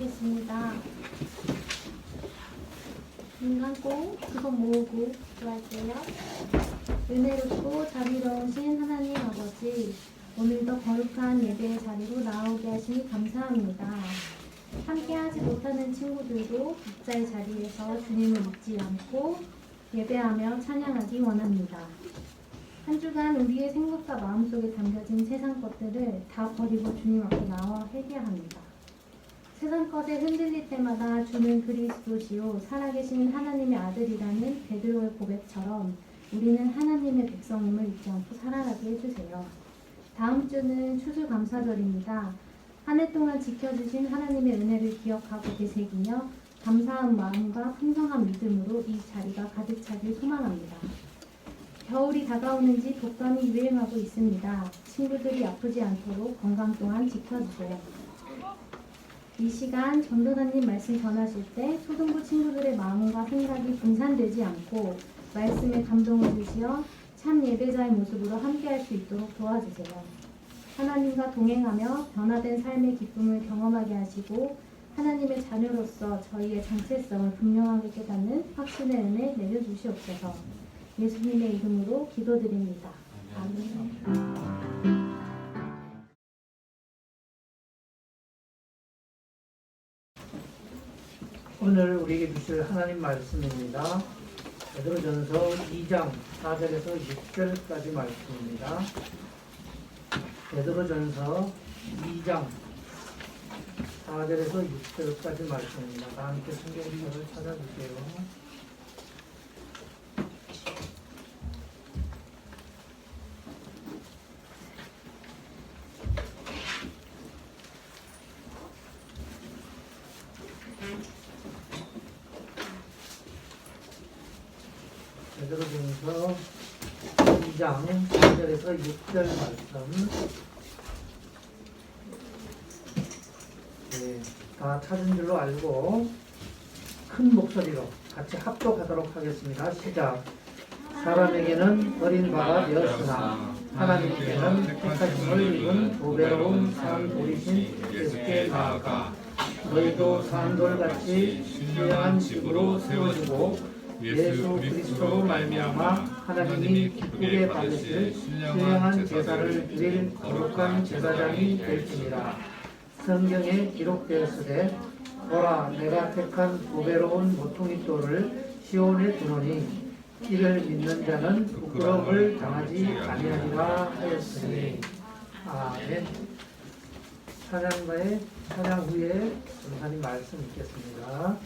기도하시겠습니다. 눈 감고 두 손 모으고 기도할게요. 은혜롭고 자비로우신 하나님 아버지, 오늘도 거룩한 예배의 자리로 나오게 하시니 감사합니다. 함께하지 못하는 친구들도 각자의 자리에서 주님을 잊지 않고 예배하며 찬양하기 원합니다. 한 주간 우리의 생각과 마음속에 담겨진 세상 것들을 다 버리고 주님 앞에 나와 회개합니다. 세상 것에 흔들릴 때마다 주는 그리스도시요 살아계신 하나님의 아들이라는 베드로의 고백처럼 우리는 하나님의 백성임을 잊지 않고 살아가게 해주세요. 다음 주는 추수감사절입니다. 한 해 동안 지켜주신 하나님의 은혜를 기억하고 되새기며 감사한 마음과 풍성한 믿음으로 이 자리가 가득 차길 소망합니다. 겨울이 다가오는지 독감이 유행하고 있습니다. 친구들이 아프지 않도록 건강 또한 지켜주세요. 이 시간 전도사님 말씀 전하실 때 초등부 친구들의 마음과 생각이 분산되지 않고 말씀에 감동을 주시어 참 예배자의 모습으로 함께할 수 있도록 도와주세요. 하나님과 동행하며 변화된 삶의 기쁨을 경험하게 하시고 하나님의 자녀로서 저희의 정체성을 분명하게 깨닫는 확신의 은혜 내려주시옵소서. 예수님의 이름으로 기도드립니다. 아멘. 오늘 우리에게 주실 하나님 말씀입니다. 베드로전서 2장 4절에서 6절까지 말씀입니다. 베드로전서 2장 4절에서 6절까지 말씀입니다. 다 함께 성경을 찾아주세요. 베드로전서 2장 4절에서 6절 말씀, 다 찾은 줄로 알고 큰 목소리로 같이 합독하도록 하겠습니다. 시작. 사람에게는 버림받아 되었으나 하나님께는 택하심을 입은 보배로운 산 돌이신 예수께 나아가 너희도 산돌같이 신령한 집으로 세워지고 예수 그리스도로 말미암아 하나님이 기쁘게 받으실 신령한 제사를 드릴 거룩한 제사장이 될지니라. 성경에 기록되었으되 보라 내가 택한 보배로운 모퉁이 돌을 시온에 두노니 이를 믿는 자는 부끄러움을 당하지 아니하리라 하였으니. 아멘. 찬양 후에 전사님 말씀 읽겠습니다.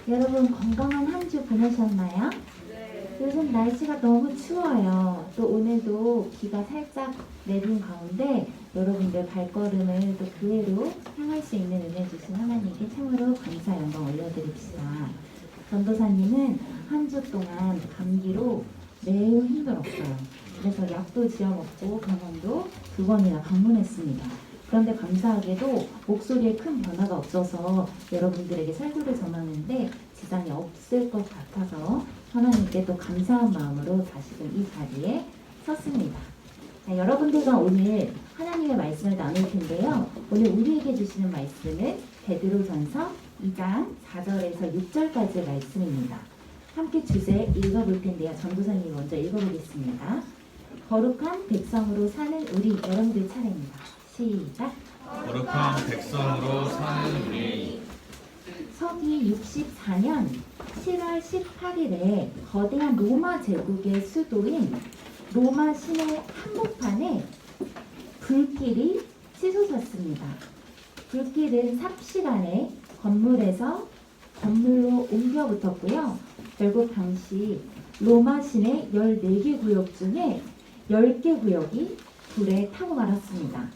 여러분 건강한 한 주 보내셨나요? 네. 요즘 날씨가 너무 추워요. 또 오늘도 비가 살짝 내린 가운데 여러분들 발걸음을 또 교회로 향할 수 있는 은혜 주신 하나님께 참으로 감사 영광 올려드립시다. 전도사님은 한 주 동안 감기로 매우 힘들었어요. 그래서 약도 지어 먹고 병원도 2번이나 방문했습니다. 그런데 감사하게도 목소리에 큰 변화가 없어서 여러분들에게 설교를 전하는데 지장이 없을 것 같아서 하나님께 또 감사한 마음으로 다시금 이 자리에 섰습니다. 자, 여러분들과 오늘 하나님의 말씀을 나눌 텐데요. 오늘 우리에게 주시는 말씀은 베드로전서 2장 4절에서 6절까지의 말씀입니다. 함께 주제 읽어볼 텐데요. 전도사님이 먼저 읽어보겠습니다. 거룩한 백성으로 사는 우리, 여러분들 차례입니다. 시작. 거룩한 백성으로 사는 우리. 서기 64년 7월 18일에 거대한 로마 제국의 수도인 로마 시내 한복판에 불길이 치솟았습니다. 불길은 삽시간에 건물에서 건물로 옮겨 붙었고요. 결국 당시 로마 시내 14개 구역 중에 10개 구역이 불에 타고 말았습니다.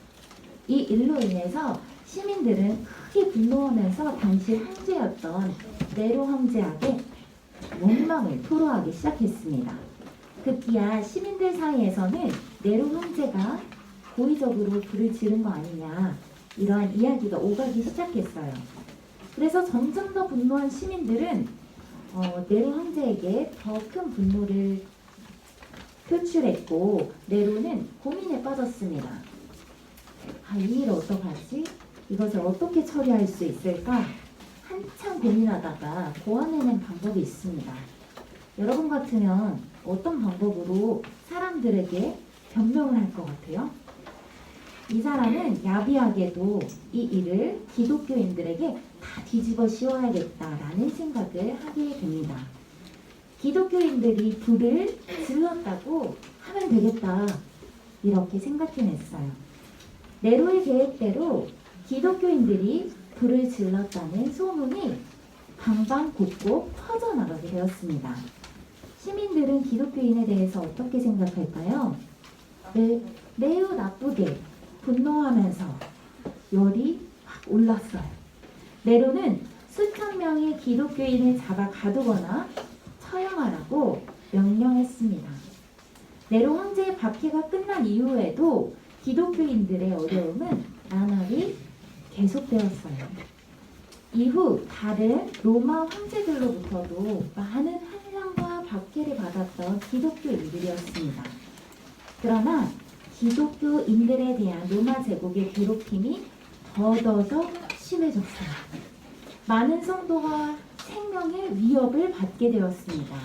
이 일로 인해서 시민들은 크게 분노하면서 당시 황제였던 네로 황제에게 원망을 토로하기 시작했습니다. 급기야 시민들 사이에서는 네로 황제가 고의적으로 불을 지른 거 아니냐, 이러한 이야기가 오가기 시작했어요. 그래서 점점 더 분노한 시민들은 네로 황제에게 더 큰 분노를 표출했고 네로는 고민에 빠졌습니다. 이 일 어떡하지? 이것을 어떻게 처리할 수 있을까? 한참 고민하다가 고안해낸 방법이 있습니다. 여러분 같으면 어떤 방법으로 사람들에게 변명을 할 것 같아요? 이 사람은 야비하게도 이 일을 기독교인들에게 다 뒤집어 씌워야겠다라는 생각을 하게 됩니다. 기독교인들이 불을 질렀다고 하면 되겠다, 이렇게 생각해냈어요. 네로의 계획대로 기독교인들이 불을 질렀다는 소문이 방방곡곡 퍼져나가게 되었습니다. 시민들은 기독교인에 대해서 어떻게 생각할까요? 매우 나쁘게 분노하면서 열이 확 올랐어요. 네로는 수천 명의 기독교인을 잡아 가두거나 처형하라고 명령했습니다. 네로 황제의 박해가 끝난 이후에도 기독교인들의 어려움은 나날이 계속되었어요. 이후 다른 로마 황제들로부터도 많은 환난과 박해를 받았던 기독교인들이었습니다. 그러나 기독교인들에 대한 로마 제국의 괴롭힘이 더더더 심해졌어요. 많은 성도가 생명의 위협을 받게 되었습니다.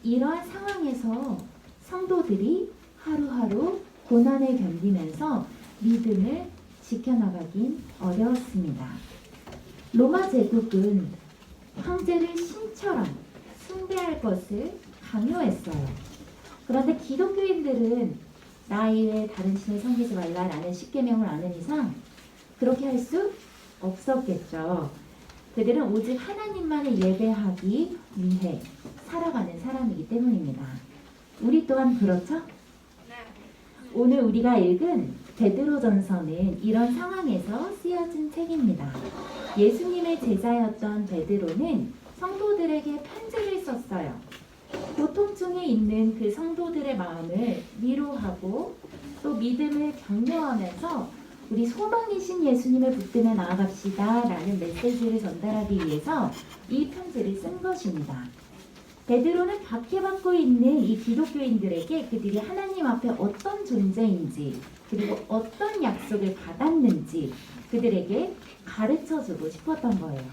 이러한 상황에서 성도들이 하루하루 고난을 견디면서 믿음을 지켜나가긴 어려웠습니다. 로마 제국은 황제를 신처럼 숭배할 것을 강요했어요. 그런데 기독교인들은 나 이외에 다른 신을 섬기지 말라라는 십계명을 아는 이상 그렇게 할 수 없었겠죠. 그들은 오직 하나님만을 예배하기 위해 살아가는 사람이기 때문입니다. 우리 또한 그렇죠? 오늘 우리가 읽은 베드로전서는 이런 상황에서 쓰여진 책입니다. 예수님의 제자였던 베드로는 성도들에게 편지를 썼어요. 고통 중에 있는 그 성도들의 마음을 위로하고 또 믿음을 격려하면서 우리 소망이신 예수님을 붙들며 나아갑시다 라는 메시지를 전달하기 위해서 이 편지를 쓴 것입니다. 베드로는 박해받고 있는 이 기독교인들에게 그들이 하나님 앞에 어떤 존재인지 그리고 어떤 약속을 받았는지 그들에게 가르쳐주고 싶었던 거예요.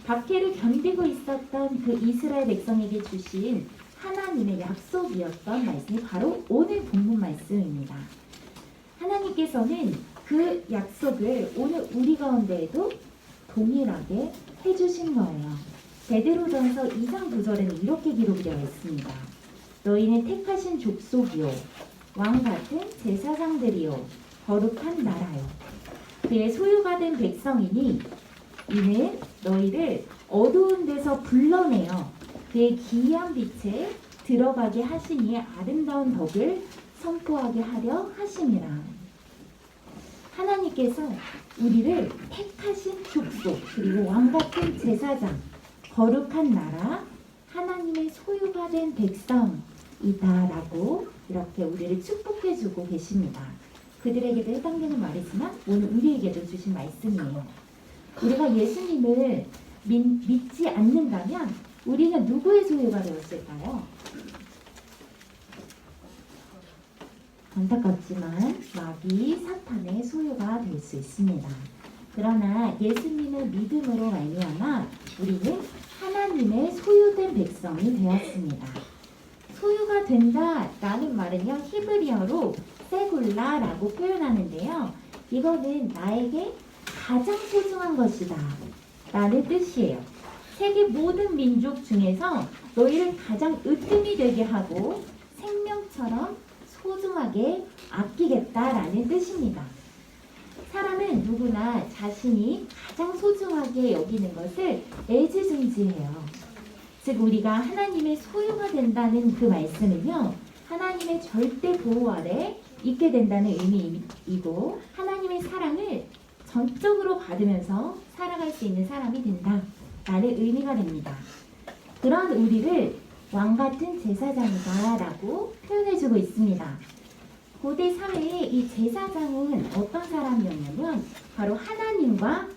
박해를 견디고 있었던 그 이스라엘 백성에게 주신 하나님의 약속이었던 말씀이 바로 오늘 본문 말씀입니다. 하나님께서는 그 약속을 오늘 우리 가운데에도 동일하게 해주신 거예요. 베드로전서 2장 9절에는 이렇게 기록되어 있습니다. 너희는 택하신 족속이요 왕같은 제사장들이요 거룩한 나라요 그의 소유가 된 백성이니 이는 너희를 어두운 데서 불러내어 그의 기이한 빛에 들어가게 하시니 아름다운 덕을 선포하게 하려 하심이라. 하나님께서 우리를 택하신 족속 그리고 왕같은 제사장 거룩한 나라 하나님의 소유가 된 백성 이다라고 이렇게 우리를 축복해주고 계십니다. 그들에게도 해당되는 말이지만 오늘 우리에게도 주신 말씀이에요. 우리가 예수님을 믿지 않는다면 우리는 누구의 소유가 되었을까요? 안타깝지만 마귀 사탄의 소유가 될 수 있습니다. 그러나 예수님을 믿음으로 말미암아 우리는 하나님의 소유된 백성이 되었습니다. 소유가 된다라는 말은요, 히브리어로 세굴라라고 표현하는데요. 이거는 나에게 가장 소중한 것이다 라는 뜻이에요. 세계 모든 민족 중에서 너희를 가장 으뜸이 되게 하고 생명처럼 소중하게 아끼겠다라는 뜻입니다. 사람은 누구나 자신이 가장 소중하게 여기는 것을 애지중지해요. 즉 우리가 하나님의 소유가 된다는 그 말씀은요, 하나님의 절대 보호 아래 있게 된다는 의미이고 하나님의 사랑을 전적으로 받으면서 살아갈 수 있는 사람이 된다라는 의미가 됩니다. 그런 우리를 왕같은 제사장이다 라고 표현해주고 있습니다. 고대 사회에 이 제사장은 어떤 사람이었냐면 바로 하나님과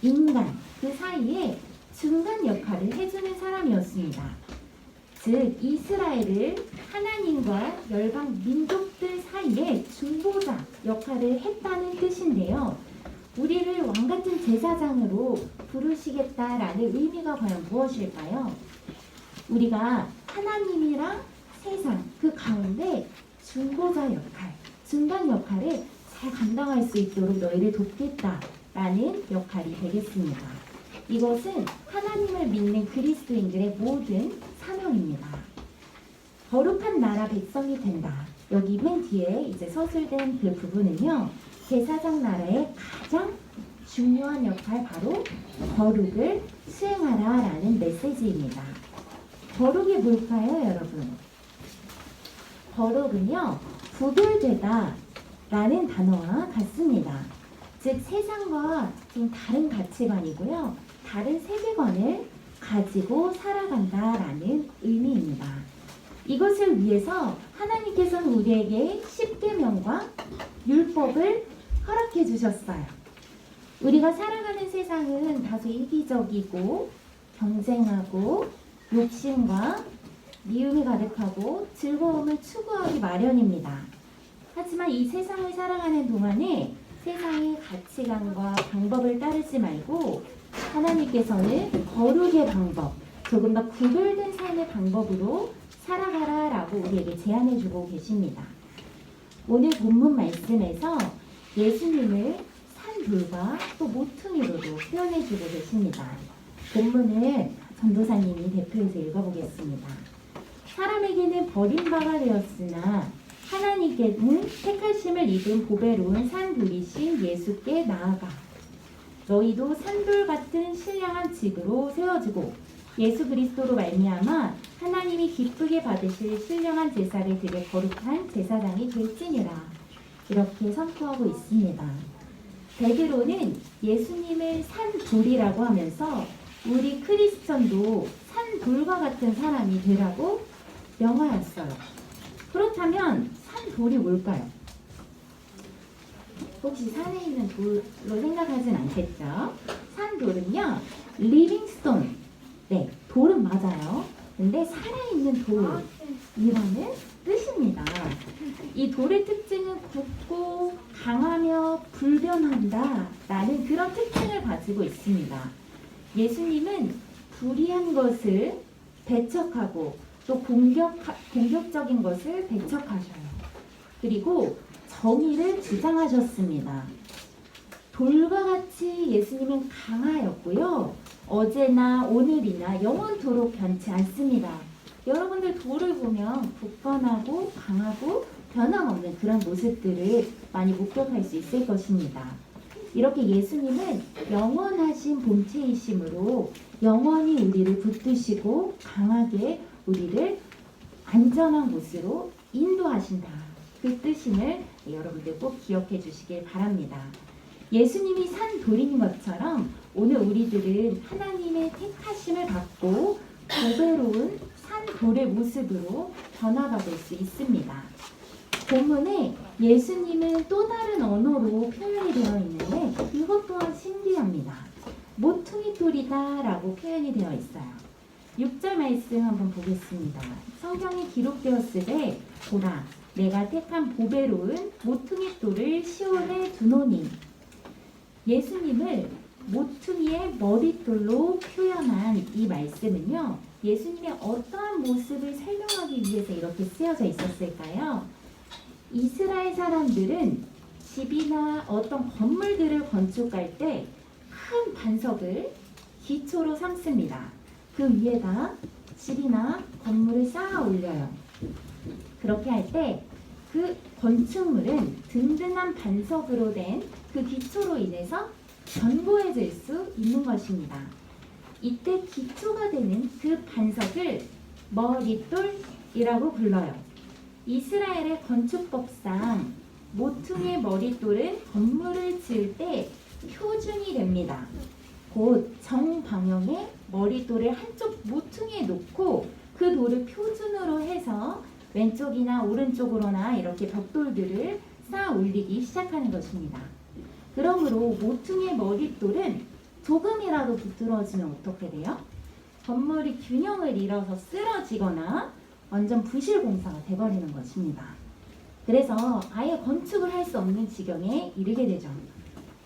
인간 그 사이에 중간 역할을 해주는 사람이었습니다. 즉 이스라엘을 하나님과 열방 민족들 사이에 중보자 역할을 했다는 뜻인데요. 우리를 왕같은 제사장으로 부르시겠다라는 의미가 과연 무엇일까요? 우리가 하나님이랑 세상 그 가운데 중보자 역할, 중간 역할을 잘 감당할 수 있도록 너희를 돕겠다라는 역할이 되겠습니다. 이것은 하나님을 믿는 그리스도인들의 모든 사명입니다. 거룩한 나라 백성이 된다. 여기 맨 뒤에 이제 서술된 그 부분은요, 제사장 나라의 가장 중요한 역할 바로 거룩을 수행하라라는 메시지입니다. 거룩이 뭘까요, 여러분? 거룩은요, 구별되다 라는 단어와 같습니다. 즉 세상과 좀 다른 가치관이고요, 다른 세계관을 가지고 살아간다라는 의미입니다. 이것을 위해서 하나님께서는 우리에게 십계명과 율법을 허락해 주셨어요. 우리가 살아가는 세상은 다소 이기적이고 경쟁하고 욕심과 미움이 가득하고 즐거움을 추구하기 마련입니다. 하지만 이 세상을 살아가는 동안에 세상의 가치관과 방법을 따르지 말고 하나님께서는 거룩의 방법, 조금 더 구별된 삶의 방법으로 살아가라라고 우리에게 제안해주고 계십니다. 오늘 본문 말씀에서 예수님을 산돌과 또 모퉁이로도 표현해주고 계십니다. 본문을 전도사님이 대표해서 읽어보겠습니다. 사람에게는 버림받아 되었으나 하나님께는 택하심을 입은 보배로운 산돌이신 예수께 나아가 너희도 산돌 같은 신령한 직으로 세워지고 예수 그리스도로 말미암아 하나님이 기쁘게 받으실 신령한 제사를 드려 거룩한 제사장이 될지니라. 이렇게 선포하고 있습니다. 베드로는 예수님을 산돌이라고 하면서 우리 크리스천도 산돌과 같은 사람이 되라고 명하였어요. 그렇다면 산돌이 뭘까요? 혹시 산에 있는 돌로 생각하진 않겠죠? 산돌은요, 리빙스톤. 네, 돌은 맞아요. 근데 살아있는 돌이라는 뜻입니다. 이 돌의 특징은 굳고 강하며 불변한다 라는 그런 특징을 가지고 있습니다. 예수님은 불의한 것을 배척하고 또 공격적인 것을 배척하셔요. 그리고 정의를 주장하셨습니다. 돌과 같이 예수님은 강하였고요. 어제나 오늘이나 영원토록 변치 않습니다. 여러분들 돌을 보면 굳건하고 강하고 변함없는 그런 모습들을 많이 목격할 수 있을 것입니다. 이렇게 예수님은 영원하신 본체이심으로 영원히 우리를 붙드시고 강하게 우리를 안전한 곳으로 인도하신다. 그 뜻임을 여러분들 꼭 기억해 주시길 바랍니다. 예수님이 산 돌인 것처럼 오늘 우리들은 하나님의 택하심을 받고 보배로운 산 돌의 모습으로 변화가 될 수 있습니다. 본문에 예수님은 또 다른 언어로 표현이 되어 있는데 이것 또한 신기합니다. 모퉁이 돌이다 라고 표현이 되어 있어요. 6절 말씀 한번 보겠습니다. 성경에 기록되었을 때 보라 내가 택한 보배로운 모퉁이 돌을 시온에 두노니 예수님을 모퉁이의 머릿돌로 표현한 이 말씀은요. 예수님의 어떠한 모습을 설명하기 위해서 이렇게 쓰여져 있었을까요? 이스라엘 사람들은 집이나 어떤 건물들을 건축할 때 큰 반석을 기초로 삼습니다. 그 위에다 집이나 건물을 쌓아 올려요. 그렇게 할 때 그 건축물은 든든한 반석으로 된 그 기초로 인해서 견고해질 수 있는 것입니다. 이때 기초가 되는 그 반석을 머릿돌이라고 불러요. 이스라엘의 건축법상 모퉁이의 머릿돌은 건물을 지을 때 표준이 됩니다. 곧 정방향의 머릿돌을 한쪽 모퉁이에 놓고 그 돌을 표준으로 해서 왼쪽이나 오른쪽으로나 이렇게 벽돌들을 쌓아 올리기 시작하는 것입니다. 그러므로 모퉁이의 머릿돌은 조금이라도 비뚤어지면 어떻게 돼요? 건물이 균형을 잃어서 쓰러지거나 완전 부실 공사가 돼버리는 것입니다. 그래서 아예 건축을 할 수 없는 지경에 이르게 되죠.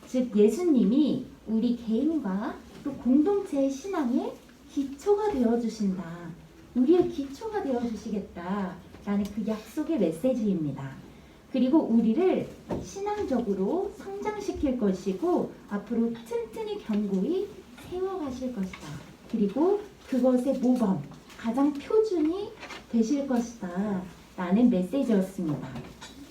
즉 예수님이 우리 개인과 또 공동체의 신앙의 기초가 되어주신다. 우리의 기초가 되어주시겠다라는 그 약속의 메시지입니다. 그리고 우리를 신앙적으로 성장시킬 것이고 앞으로 튼튼히 견고히 세워가실 것이다. 그리고 그것의 모범, 가장 표준이 되실 것이다. 라는 메시지였습니다.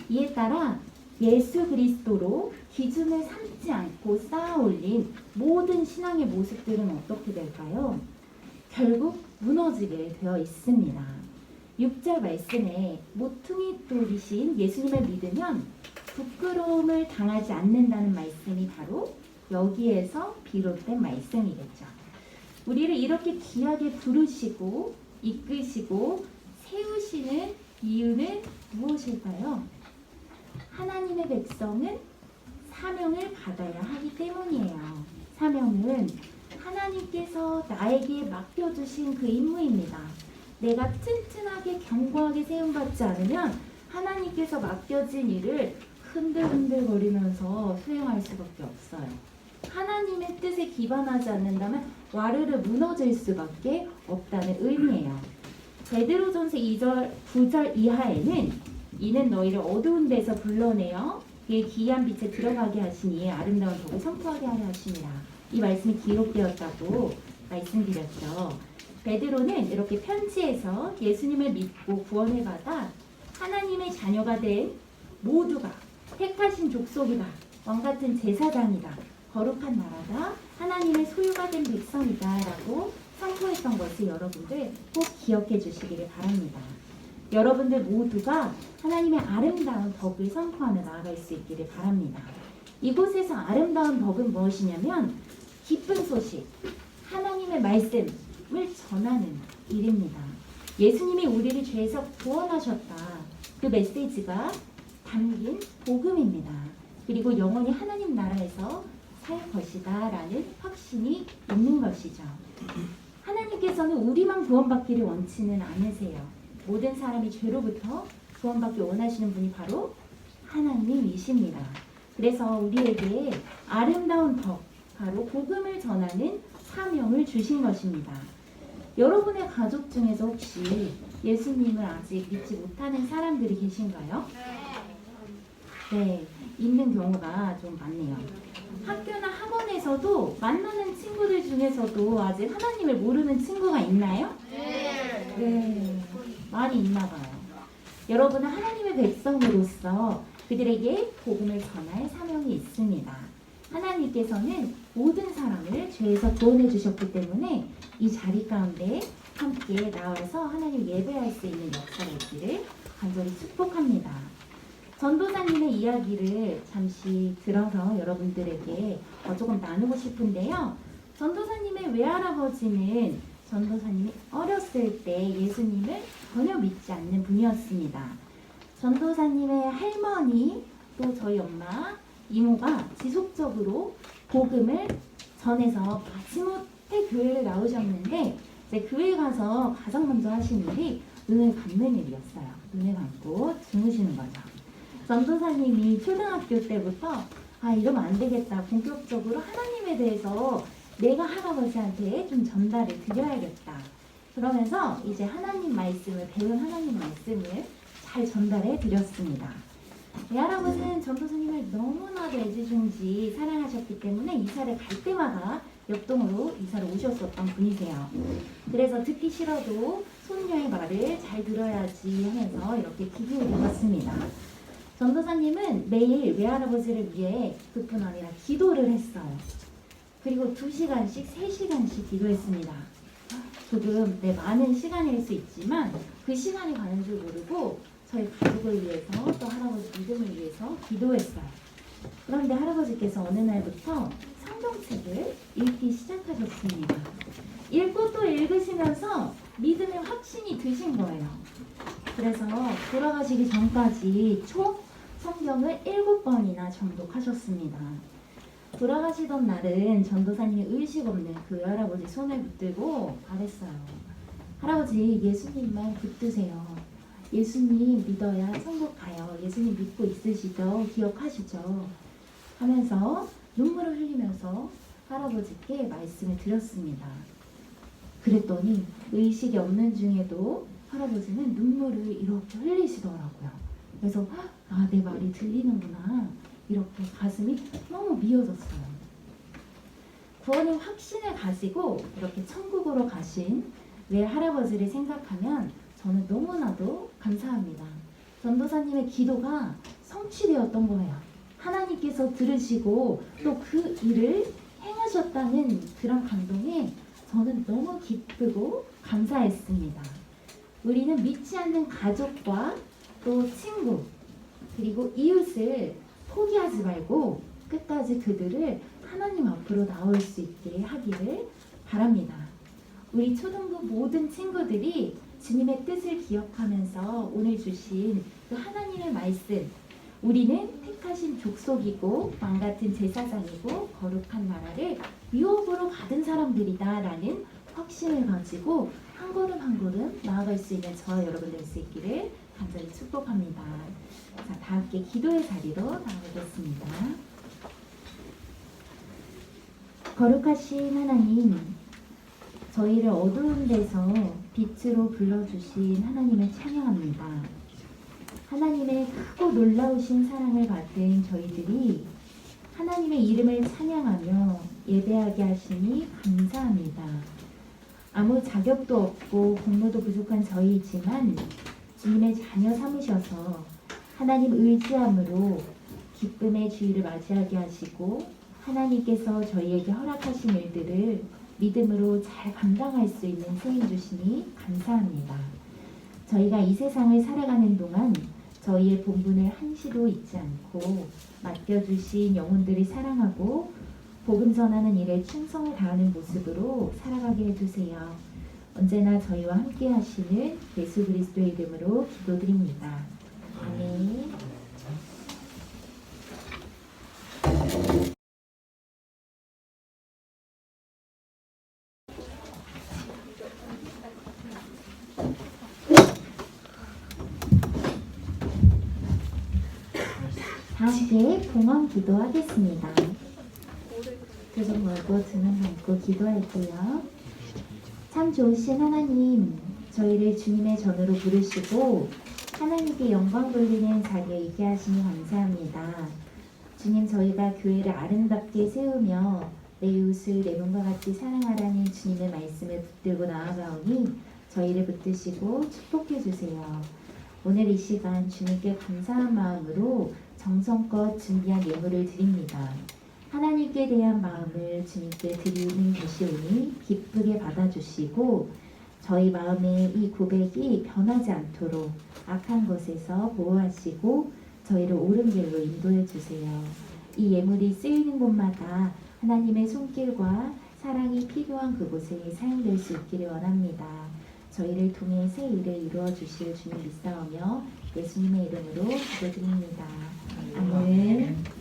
이에 따라 예수 그리스도로 기준을 삼지 않고 쌓아 올린 모든 신앙의 모습들은 어떻게 될까요? 결국 무너지게 되어 있습니다. 6절 말씀에 모퉁이 돌이신 예수님을 믿으면 부끄러움을 당하지 않는다는 말씀이 바로 여기에서 비롯된 말씀이겠죠. 우리를 이렇게 귀하게 부르시고 이끄시고 세우시는 이유는 무엇일까요? 하나님의 백성은 사명을 받아야 하기 때문이에요. 사명은 하나님께서 나에게 맡겨주신 그 임무입니다. 내가 튼튼하게 견고하게 세움받지 않으면 하나님께서 맡겨진 일을 흔들흔들거리면서 수행할 수밖에 없어요. 하나님의 뜻에 기반하지 않는다면 와르르 무너질 수밖에 없다는 의미예요. 베드로전서 2절 9절 이하에는 이는 너희를 어두운 데서 불러내어 그의 기이한 빛에 들어가게 하신 이의 아름다운 복을 선포하게 하려 하심이라. 이 말씀이 기록되었다고 말씀드렸죠. 베드로는 이렇게 편지에서 예수님을 믿고 구원을 받아 하나님의 자녀가 된 모두가 택하신 족속이다. 왕같은 제사장이다. 거룩한 나라다. 하나님의 소유가 된 백성이다. 라고 선포했던 것을 여러분들 꼭 기억해 주시기를 바랍니다. 여러분들 모두가 하나님의 아름다운 덕을 선포하며 나아갈 수 있기를 바랍니다. 이곳에서 아름다운 덕은 무엇이냐면 기쁜 소식, 하나님의 말씀을 전하는 일입니다. 예수님이 우리를 죄에서 구원하셨다. 그 메시지가 담긴 복음입니다. 그리고 영원히 하나님 나라에서 살 것이다 라는 확신이 있는 것이죠. 하나님께서는 우리만 구원받기를 원치는 않으세요. 모든 사람이 죄로부터 구원받기 원하시는 분이 바로 하나님이십니다. 그래서 우리에게 아름다운 덕, 바로 복음을 전하는 사명을 주신 것입니다. 여러분의 가족 중에서 혹시 예수님을 아직 믿지 못하는 사람들이 계신가요? 네, 있는 경우가 좀 많네요. 학교나 학원에서도 만나는 친구들 중에서도 아직 하나님을 모르는 친구가 있나요? 네, 많이 있나 봐요. 여러분은 하나님의 백성으로서 그들에게 복음을 전할 사명이 있습니다. 하나님께서는 모든 사람을 죄에서 구원해 주셨기 때문에 이 자리 가운데 함께 나와서 하나님 예배할 수 있는 역사가 있기를 간절히 축복합니다. 전도사님의 이야기를 잠시 들어서 여러분들에게 조금 나누고 싶은데요. 전도사님의 외할아버지는 전도사님이 어렸을 때 예수님을 전혀 믿지 않는 분이었습니다. 전도사님의 할머니 또 저희 엄마, 이모가 지속적으로 복음을 전해서 마지못해 교회를 나오셨는데 이제 교회 가서 가장 먼저 하신 일이 눈을 감는 일이었어요. 눈을 감고 주무시는 거죠. 전도사님이 초등학교 때부터 이러면 안 되겠다. 본격적으로 하나님에 대해서 내가 할아버지한테 좀 전달을 드려야겠다. 그러면서 이제 하나님 말씀을 배운 하나님 말씀을 잘 전달해 드렸습니다. 이 할아버지는 전도사님을 너무나도 애지중지 사랑하셨기 때문에 이사를 갈 때마다 옆동으로 이사를 오셨었던 분이세요. 그래서 듣기 싫어도 손녀의 말을 잘 들어야지 하면서 이렇게 귀 기울이셨습니다. 전도사님은 매일 외할아버지를 위해 그뿐 아니라 기도를 했어요. 그리고 2시간씩, 3시간씩 기도했습니다. 조금 많은 시간일 수 있지만 그 시간이 가는 줄 모르고 저희 가족을 위해서 또 할아버지 믿음을 위해서 기도했어요. 그런데 할아버지께서 어느 날부터 성경책을 읽기 시작하셨습니다. 읽고 또 읽으시면서 믿음의 확신이 드신 거예요. 그래서 돌아가시기 전까지 총 성경을 7번이나 정독하셨습니다. 돌아가시던 날은 전도사님이 의식 없는 그 할아버지 손을 붙들고 말했어요. 할아버지, 예수님만 붙드세요. 예수님 믿어야 천국 가요. 예수님 믿고 있으시죠? 기억하시죠? 하면서 눈물을 흘리면서 할아버지께 말씀을 드렸습니다. 그랬더니 의식이 없는 중에도 할아버지는 눈물을 이렇게 흘리시더라고요. 그래서 내 말이 들리는구나. 이렇게 가슴이 너무 미어졌어요. 구원의 확신을 가지고 이렇게 천국으로 가신 외할아버지를 생각하면 저는 너무나도 감사합니다. 전도사님의 기도가 성취되었던 거예요. 하나님께서 들으시고 또 그 일을 행하셨다는 그런 감동에 저는 너무 기쁘고 감사했습니다. 우리는 믿지 않는 가족과 또 친구 그리고 이웃을 포기하지 말고 끝까지 그들을 하나님 앞으로 나올 수 있게 하기를 바랍니다. 우리 초등부 모든 친구들이 주님의 뜻을 기억하면서 오늘 주신 그 하나님의 말씀, 우리는 택하신 족속이고 왕같은 제사장이고 거룩한 나라를 유업으로 받은 사람들이다 라는 확신을 가지고 한 걸음 한 걸음 나아갈 수 있는 저와 여러분 될 수 있기를 간절히 축복합니다. 자, 다 함께 기도의 자리로 나아가겠습니다. 거룩하신 하나님, 저희를 어두운 데서 빛으로 불러주신 하나님을 찬양합니다. 하나님의 크고 놀라우신 사랑을 받은 저희들이 하나님의 이름을 찬양하며 예배하게 하시니 감사합니다. 아무 자격도 없고 공로도 부족한 저희이지만 주님의 자녀 삼으셔서 하나님 의지함으로 기쁨의 주일을 맞이하게 하시고 하나님께서 저희에게 허락하신 일들을 믿음으로 잘 감당할 수 있는 생일 주시니 감사합니다. 저희가 이 세상을 살아가는 동안 저희의 본분을 한시도 잊지 않고 맡겨주신 영혼들을 사랑하고 복음 전하는 일에 충성을 다하는 모습으로 살아가게 해주세요. 언제나 저희와 함께 하시는 예수 그리스도의 이름으로 기도드립니다. 아멘. 다 함께 봉헌 기도하겠습니다. 표정 말고 등은 감고 기도할게요. 참 좋으신 하나님, 저희를 주님의 전으로 부르시고 하나님께 영광 돌리는 자리에 있게 하시니 감사합니다. 주님, 저희가 교회를 아름답게 세우며 내 이웃을 내 몸과 같이 사랑하라는 주님의 말씀을 붙들고 나아가오니 저희를 붙드시고 축복해 주세요. 오늘 이 시간 주님께 감사한 마음으로 정성껏 준비한 예물을 드립니다. 하나님께 대한 마음을 주님께 드리는 것이오니 기쁘게 받아주시고 저희 마음의 이 고백이 변하지 않도록 악한 것에서 보호하시고 저희를 옳은 길로 인도해 주세요. 이 예물이 쓰이는 곳마다 하나님의 손길과 사랑이 필요한 그곳에 사용될 수 있기를 원합니다. 저희를 통해 새 일을 이루어 주실 주님 믿사오며 예수님의 이름으로 기도드립니다. 아멘.